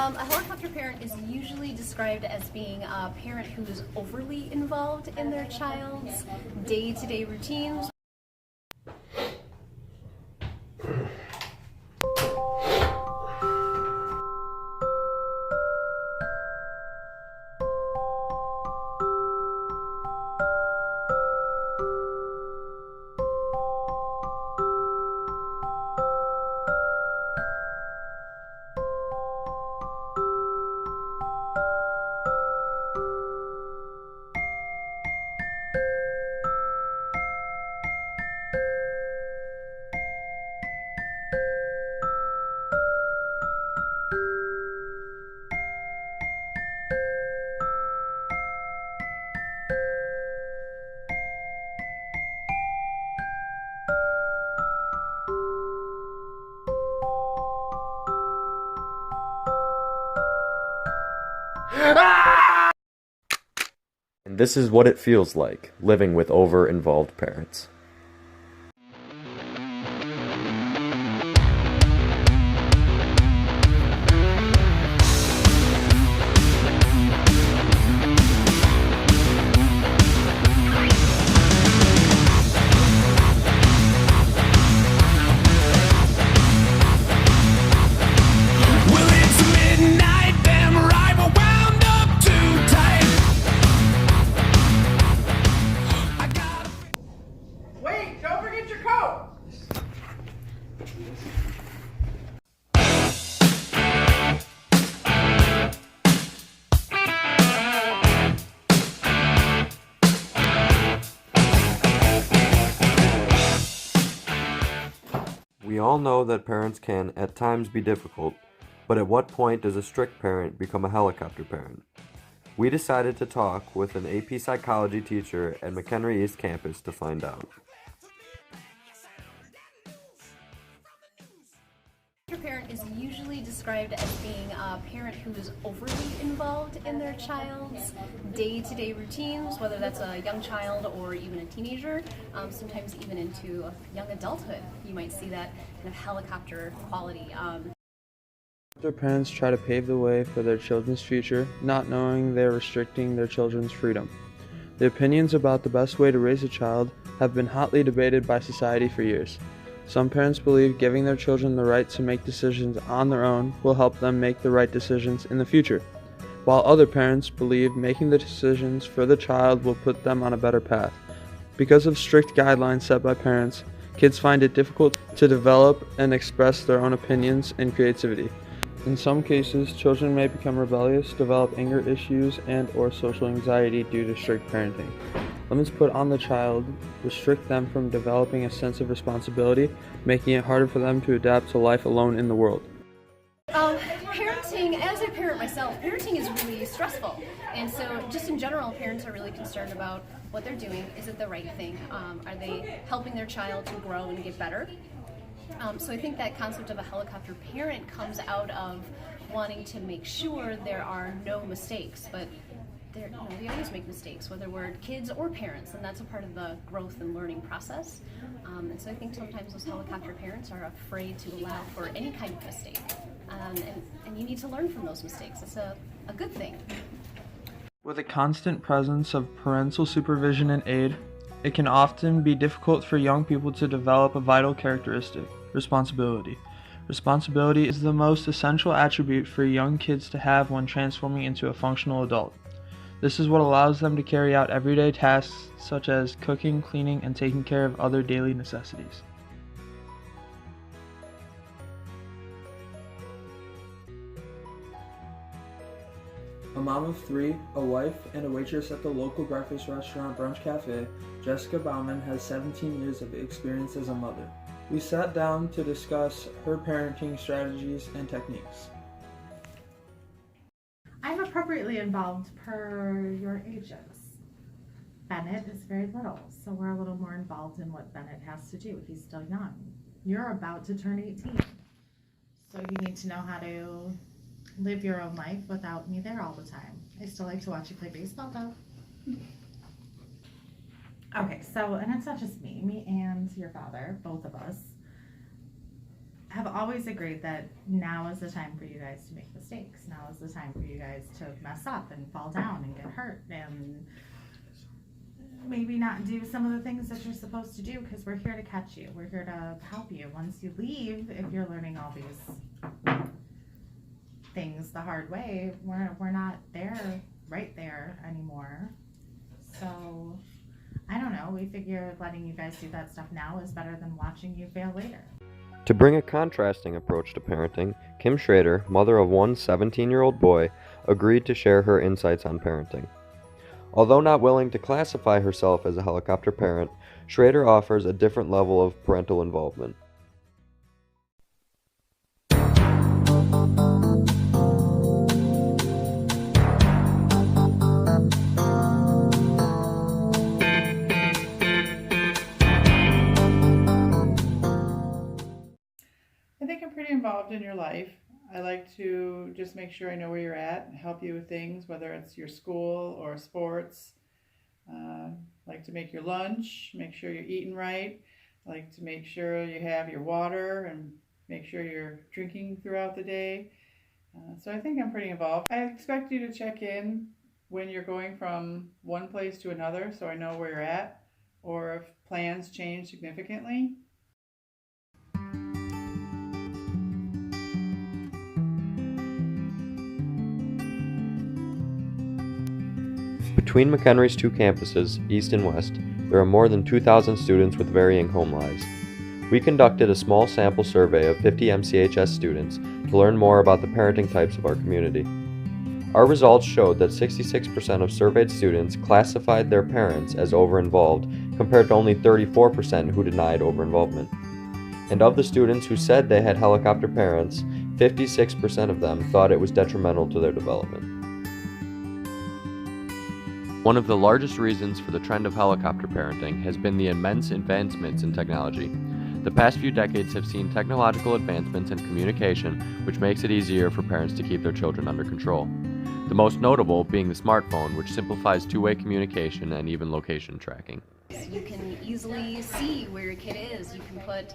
A helicopter parent is usually described as being a parent who is overly involved in their child's day-to-day routines. And this is what it feels like, living with over-involved parents. We all know that parents can, at times, be difficult, but at what point does a strict parent become a helicopter parent? We decided to talk with an AP psychology teacher at McHenry East Campus to find out. A parent is usually described as being a parent who is overly involved in their child's day-to-day routines, whether that's a young child or even a teenager, sometimes even into young adulthood. You might see that kind of helicopter quality. Their parents try to pave the way for their children's future, not knowing they're restricting their children's freedom. The opinions about the best way to raise a child have been hotly debated by society for years. Some parents believe giving their children the right to make decisions on their own will help them make the right decisions in the future, while other parents believe making the decisions for the child will put them on a better path. Because of strict guidelines set by parents, kids find it difficult to develop and express their own opinions and creativity. In some cases, children may become rebellious, develop anger issues, and/or social anxiety due to strict parenting. Limits put on the child restrict them from developing a sense of responsibility, making it harder for them to adapt to life alone in the world. Parenting, as a parent myself, parenting is really stressful. And so just in general, parents are really concerned about what they're doing. Is it the right thing? Are they helping their child to grow and get better? So I think that concept of a helicopter parent comes out of wanting to make sure there are no mistakes, but they always make mistakes, whether we're kids or parents, and that's a part of the growth and learning process. And so I think sometimes those helicopter parents are afraid to allow for any kind of mistake, and you need to learn from those mistakes. It's a good thing. With a constant presence of parental supervision and aid, it can often be difficult for young people to develop a vital characteristic: responsibility. Responsibility is the most essential attribute for young kids to have when transforming into a functional adult. This is what allows them to carry out everyday tasks such as cooking, cleaning, and taking care of other daily necessities. A mom of three, a wife, and a waitress at the local breakfast restaurant Brunch Cafe, Jessica Bauman has 17 years of experience as a mother. We sat down to discuss her parenting strategies and techniques. I'm appropriately involved per your ages. Bennett is very little, so we're a little more involved in what Bennett has to do. He's still young. You're about to turn 18, so you need to know how to live your own life without me there all the time. I still like to watch you play baseball though. Okay, so, and it's not just me and your father, both of us. have always agreed that now is the time for you guys to make mistakes. Now is the time for you guys to mess up and fall down and get hurt and maybe not do some of the things that you're supposed to do, because we're here to catch you. We're here to help you. Once you leave, if you're learning all these things the hard way, we're not right there anymore. So I don't know, we figure letting you guys do that stuff now is better than watching you fail later. To bring a contrasting approach to parenting, Kim Schroeder, mother of one 17-year-old boy, agreed to share her insights on parenting. Although not willing to classify herself as a helicopter parent, Schroeder offers a different level of parental involvement. I think I'm pretty involved in your life. I like to just make sure I know where you're at and help you with things, whether it's your school or sports. Like to make your lunch, make sure you're eating right. I like to make sure you have your water and make sure you're drinking throughout the day. So I think I'm pretty involved. I expect you to check in when you're going from one place to another so I know where you're at, or if plans change significantly. Between McHenry's two campuses, East and West, there are more than 2,000 students with varying home lives. We conducted a small sample survey of 50 MCHS students to learn more about the parenting types of our community. Our results showed that 66% of surveyed students classified their parents as over-involved, compared to only 34% who denied over-involvement. And of the students who said they had helicopter parents, 56% of them thought it was detrimental to their development. One of the largest reasons for the trend of helicopter parenting has been the immense advancements in technology. The past few decades have seen technological advancements in communication, which makes it easier for parents to keep their children under control. The most notable being the smartphone, which simplifies two-way communication and even location tracking. You can easily see where your kid is. You can put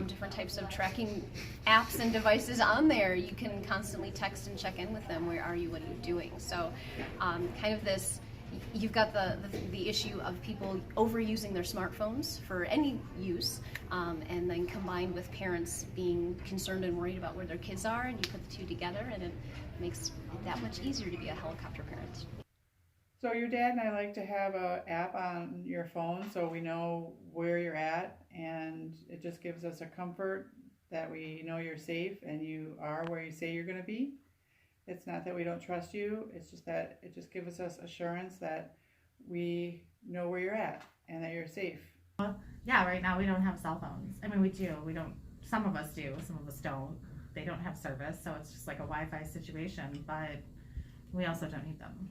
different types of tracking apps and devices on there. You can constantly text and check in with them. Where are you? What are you doing? So kind of this, you've got the issue of people overusing their smartphones for any use, and then combined with parents being concerned and worried about where their kids are, and you put the two together and it makes it that much easier to be a helicopter parent. So your dad and I like to have an app on your phone so we know where you're at, and it just gives us a comfort that we know you're safe and you are where you say you're going to be. It's not that we don't trust you, it's just that it just gives us assurance that we know where you're at and that you're safe. Yeah, right now we don't have cell phones. I mean, we do. We don't. Some of us do. Some of us don't. They don't have service, so it's just like a Wi-Fi situation. But we also don't need them.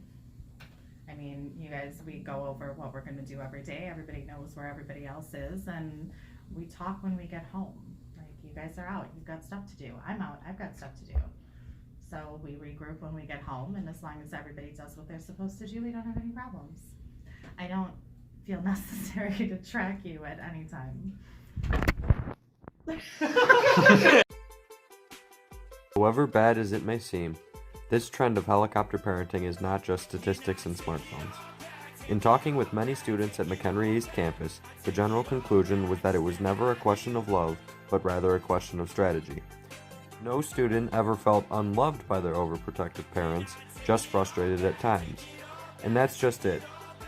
I mean, you guys, we go over what we're going to do every day. Everybody knows where everybody else is, and we talk when we get home. Like, you guys are out. You've got stuff to do. I'm out. I've got stuff to do. So we regroup when we get home, and as long as everybody does what they're supposed to do, we don't have any problems. I don't feel necessary to track you at any time. However bad as it may seem, this trend of helicopter parenting is not just statistics and smartphones. In talking with many students at McHenry East Campus, the general conclusion was that it was never a question of love, but rather a question of strategy. No student ever felt unloved by their overprotective parents, just frustrated at times. And that's just it.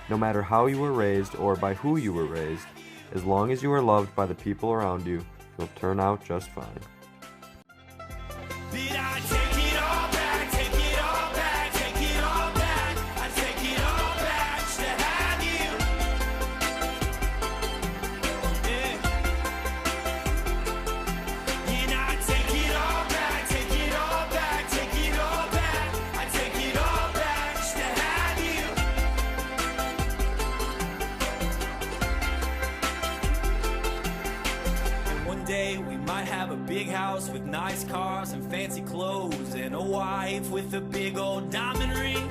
No matter how you were raised or by who you were raised, as long as you are loved by the people around you, you'll turn out just fine. We might have a big house with nice cars and fancy clothes and a wife with a big old diamond ring.